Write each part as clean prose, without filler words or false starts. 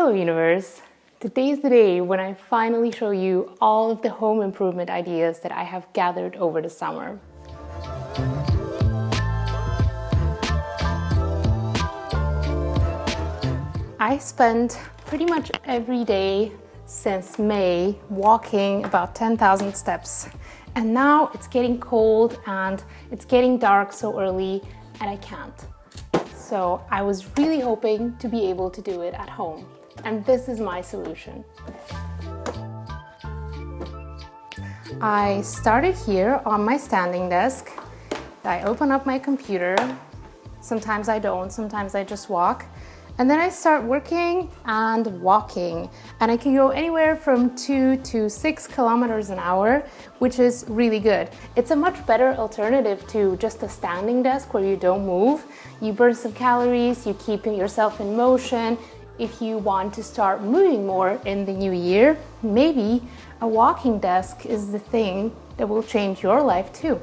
Hello universe! Today is the day when I finally show you all of the home improvement ideas that I have gathered over the summer. I spent pretty much every day since May walking about 10,000 steps. And now it's getting cold and it's getting dark so early and I can't. So I was really hoping to be able to do it at home. And this is my solution. I started here on my standing desk. I open up my computer. Sometimes I don't, sometimes I just walk. And then I start working and walking. And I can go anywhere from 2 to 6 kilometers an hour, which is really good. It's a much better alternative to just a standing desk where you don't move. You burn some calories, you keep yourself in motion. If you want to start moving more in the new year, maybe a walking desk is the thing that will change your life too.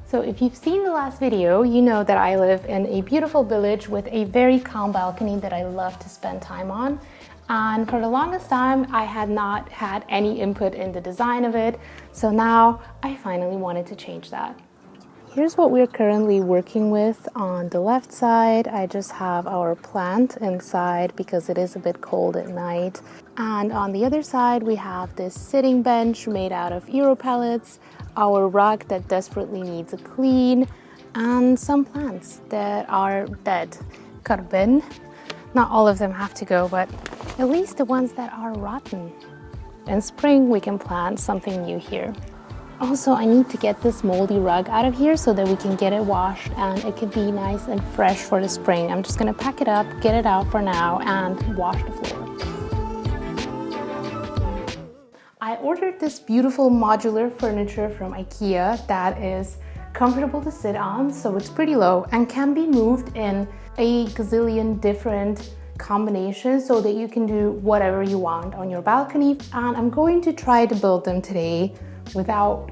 So if you've seen the last video, you know that I live in a beautiful village with a very calm balcony that I love to spend time on. And for the longest time, I had not had any input in the design of it. So now I finally wanted to change that. Here's what we're currently working with. On the left side, I just have our plant inside because it is a bit cold at night. And on the other side, we have this sitting bench made out of Euro pellets, our rug that desperately needs a clean, and some plants that are dead. Carbon. Not all of them have to go, but at least the ones that are rotten. In spring, we can plant something new here. Also, I need to get this moldy rug out of here so that we can get it washed and it can be nice and fresh for the spring. I'm just gonna pack it up, get it out for now, and wash the floor. I ordered this beautiful modular furniture from IKEA that is comfortable to sit on, so it's pretty low and can be moved in a gazillion different combinations so that you can do whatever you want on your balcony. And I'm going to try to build them today without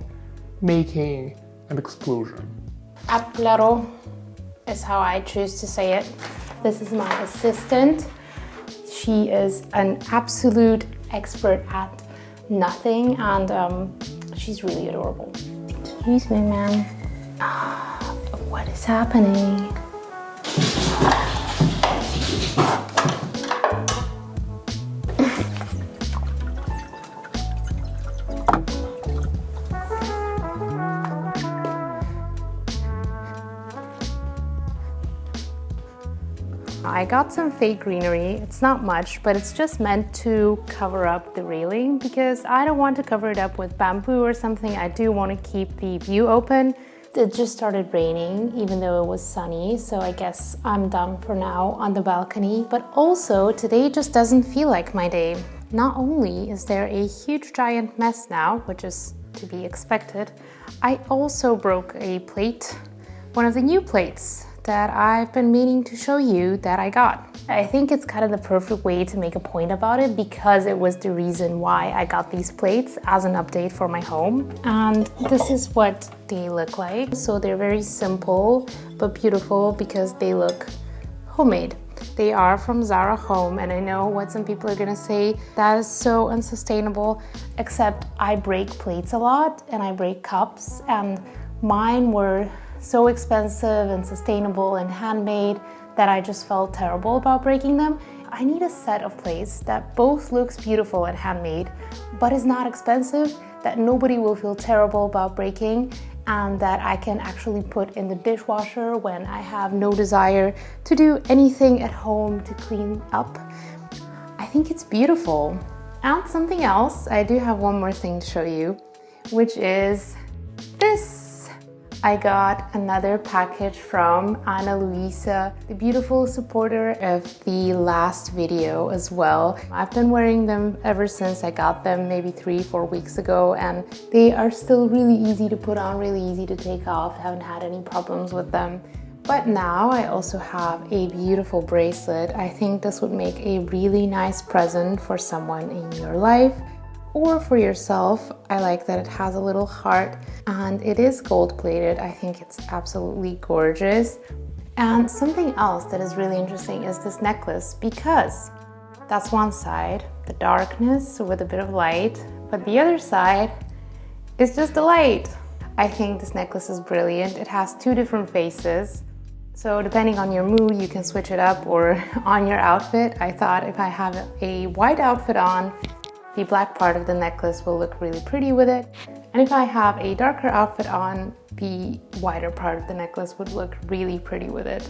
making an explosion. Applero is how I choose to say it. This is my assistant. She is an absolute expert at nothing and she's really adorable. Excuse me, ma'am. What is happening? I got some fake greenery. It's not much, but it's just meant to cover up the railing because I don't want to cover it up with bamboo or something. I do want to keep the view open. It just started raining even though it was sunny, so I guess I'm done for now on the balcony. But also today just doesn't feel like my day. Not only is there a huge giant mess now, which is to be expected, I also broke a plate, one of the new plates that I've been meaning to show you that I got. I think it's kind of the perfect way to make a point about it because it was the reason why I got these plates as an update for my home. And this is what they look like. So they're very simple but beautiful because they look homemade. They are from Zara Home, and I know what some people are gonna say, that is so unsustainable, except I break plates a lot and I break cups, and mine were so expensive and sustainable and handmade that I just felt terrible about breaking them. I need a set of plates that both looks beautiful and handmade, but is not expensive, that nobody will feel terrible about breaking, and that I can actually put in the dishwasher when I have no desire to do anything at home to clean up. I think it's beautiful. And something else, I do have one more thing to show you, which is this. I got another package from Luisa, the beautiful supporter of the last video as well. I've been wearing them ever since I got them, maybe 3-4 weeks ago, and they are still really easy to put on, really easy to take off. I haven't had any problems with them. But now I also have a beautiful bracelet. I think this would make a really nice present for someone in your life. Or for yourself. I like that it has a little heart and it is gold plated. I think it's absolutely gorgeous. And something else that is really interesting is this necklace, because that's one side, the darkness with a bit of light, but the other side is just the light. I think this necklace is brilliant. It has two different faces. So depending on your mood, you can switch it up or on your outfit. I thought if I have a white outfit on, the black part of the necklace will look really pretty with it. And if I have a darker outfit on, the whiter part of the necklace would look really pretty with it.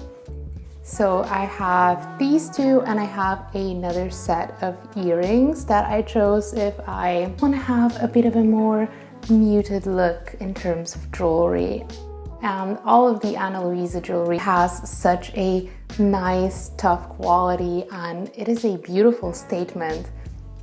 So I have these two, and I have another set of earrings that I chose if I want to have a bit of a more muted look in terms of jewelry. And all of the Ana Luisa jewelry has such a nice, tough quality, and it is a beautiful statement.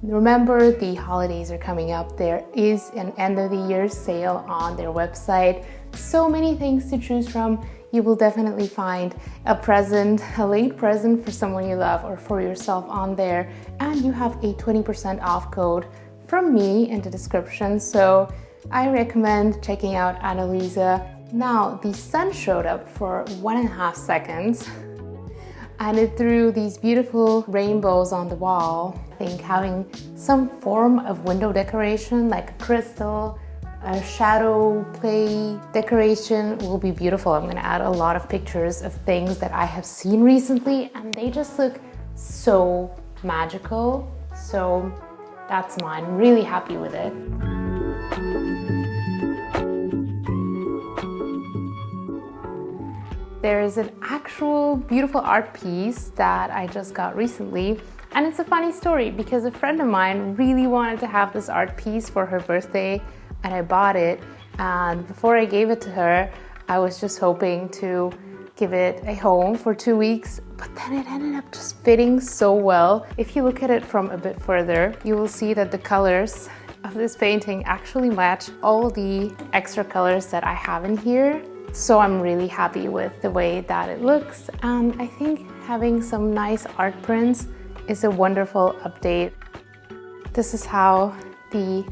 Remember, the holidays are coming up. There is an end of the year sale on their website. So many things to choose from. You will definitely find a present, a late present for someone you love or for yourself on there. And you have a 20% off code from me in the description. So I recommend checking out Ana Luisa. Now, the sun showed up for 1.5 seconds and it threw these beautiful rainbows on the wall. I think having some form of window decoration like a crystal, a shadow play decoration will be beautiful. I'm gonna add a lot of pictures of things that I have seen recently and they just look so magical. So that's mine. I'm really happy with it. There is an actual beautiful art piece that I just got recently, and it's a funny story because a friend of mine really wanted to have this art piece for her birthday and I bought it, and before I gave it to her I was just hoping to give it a home for 2 weeks, but then it ended up just fitting so well. If you look at it from a bit further, you will see that the colors of this painting actually match all the extra colors that I have in here. So I'm really happy with the way that it looks, and I think having some nice art prints is a wonderful update. This is how the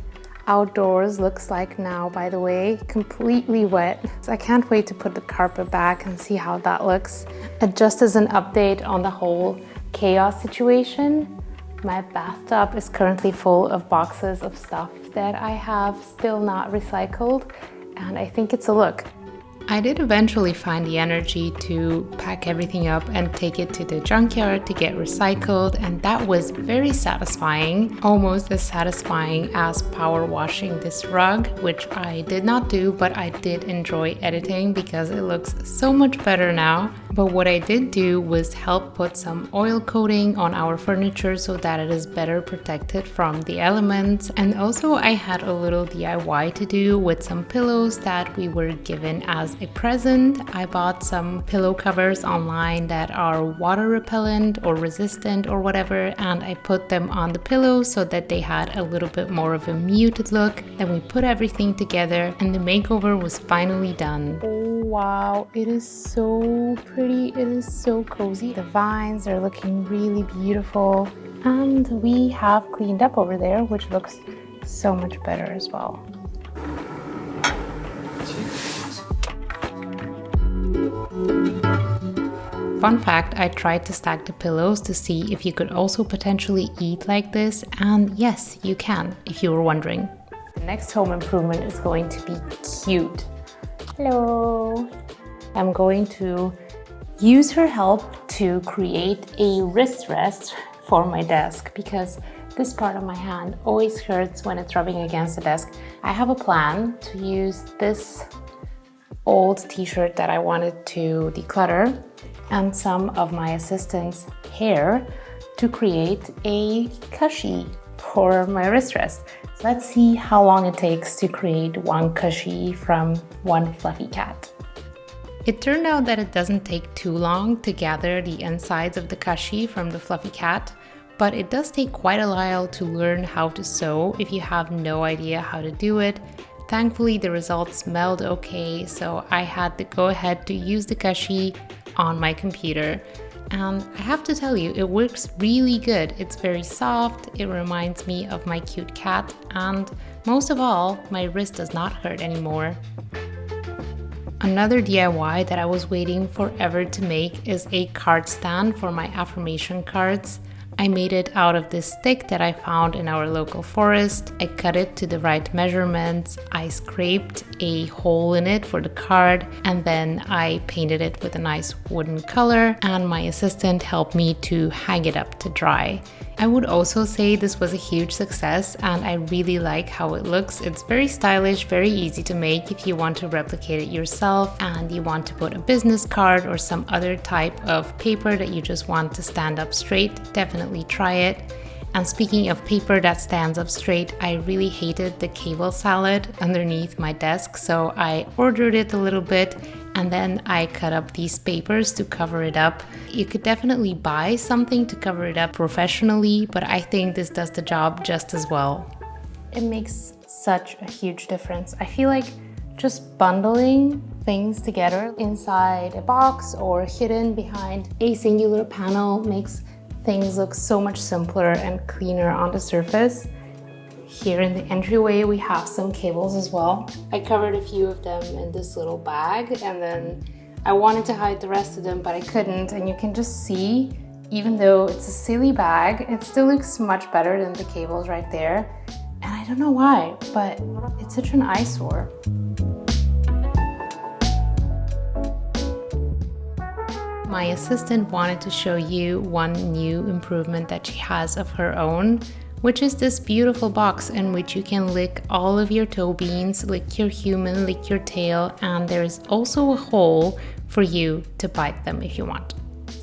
outdoors looks like now, by the way, completely wet. So I can't wait to put the carpet back and see how that looks. And just as an update on the whole chaos situation, my bathtub is currently full of boxes of stuff that I have still not recycled, and I think it's a look. I did eventually find the energy to pack everything up and take it to the junkyard to get recycled, and that was very satisfying, almost as satisfying as power washing this rug, which I did not do, but I did enjoy editing because it looks so much better now. But what I did do was help put some oil coating on our furniture so that it is better protected from the elements, and also I had a little DIY to do with some pillows that we were given as a present. I bought some pillow covers online that are water repellent or resistant or whatever, and I put them on the pillows so that they had a little bit more of a muted look. Then we put everything together and the makeover was finally done. Oh wow, it is so pretty, it is so cozy. The vines are looking really beautiful, and we have cleaned up over there, which looks so much better as well. Fun fact, I tried to stack the pillows to see if you could also potentially eat like this, and yes, you can, if you were wondering. The next home improvement is going to be cute. Hello! I'm going to use her help to create a wrist rest for my desk because this part of my hand always hurts when it's rubbing against the desk. I have a plan to use this old t-shirt that I wanted to declutter and some of my assistant's hair to create a cushy for my wrist rest. So let's see how long it takes to create one cushy from one fluffy cat. It turned out that it doesn't take too long to gather the insides of the cushy from the fluffy cat, but it does take quite a while to learn how to sew if you have no idea how to do it. Thankfully, the results smelled okay, so I had to go ahead to use the cushy on my computer. And I have to tell you, it works really good. It's very soft, it reminds me of my cute cat, and most of all, my wrist does not hurt anymore. Another DIY that I was waiting forever to make is a card stand for my affirmation cards. I made it out of this stick that I found in our local forest. I cut it to the right measurements. I scraped a hole in it for the card, and then I painted it with a nice wooden color, and my assistant helped me to hang it up to dry. I would also say this was a huge success, and I really like how it looks. It's very stylish, very easy to make if you want to replicate it yourself and you want to put a business card or some other type of paper that you just want to stand up straight. Definitely try it. And speaking of paper that stands up straight, I really hated the cable salad underneath my desk, so I ordered it a little bit and then I cut up these papers to cover it up. You could definitely buy something to cover it up professionally, but I think this does the job just as well. It makes such a huge difference. I feel like just bundling things together inside a box or hidden behind a singular panel makes things look so much simpler and cleaner on the surface. Here in the entryway we have some cables as well. I covered a few of them in this little bag, and then I wanted to hide the rest of them but I couldn't, and you can just see, even though it's a silly bag, it still looks much better than the cables right there. And I don't know why, but it's such an eyesore. My assistant wanted to show you one new improvement that she has of her own, which is this beautiful box in which you can lick all of your toe beans, lick your human, lick your tail, and there is also a hole for you to bite them if you want.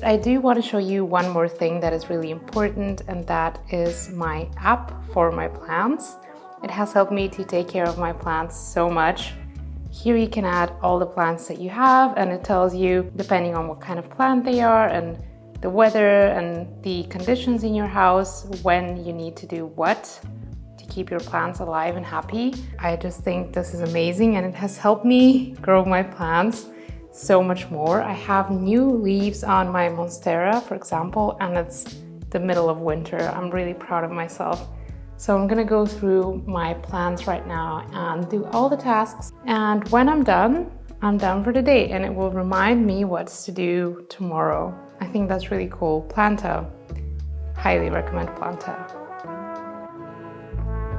I do want to show you one more thing that is really important, and that is my app for my plants. It has helped me to take care of my plants so much. Here you can add all the plants that you have, and it tells you, depending on what kind of plant they are and the weather and the conditions in your house, when you need to do what to keep your plants alive and happy. I just think this is amazing, and it has helped me grow my plants so much more. I have new leaves on my monstera, for example, and it's the middle of winter. I'm really proud of myself. So I'm gonna go through my plants right now and do all the tasks. And when I'm done for the day, and it will remind me what's to do tomorrow. I think that's really cool. Planta. Highly recommend Planta.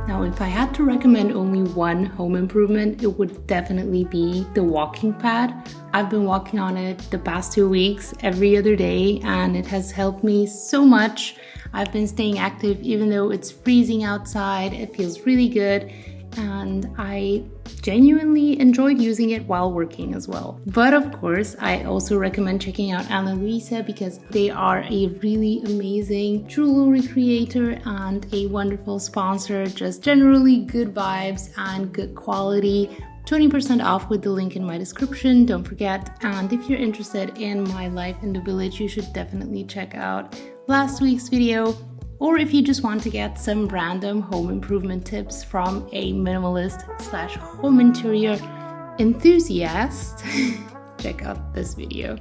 Now, if I had to recommend only one home improvement, it would definitely be the walking pad. I've been walking on it the past 2 weeks, every other day, and it has helped me so much. I've been staying active even though it's freezing outside. It feels really good, and I genuinely enjoyed using it while working as well. But of course, I also recommend checking out Luisa because they are a really amazing jewelry creator and a wonderful sponsor. Just generally good vibes and good quality. 20% off with the link in my description, don't forget. And if you're interested in my life in the village, you should definitely check out last week's video. Or if you just want to get some random home improvement tips from a minimalist/home interior enthusiast, check out this video.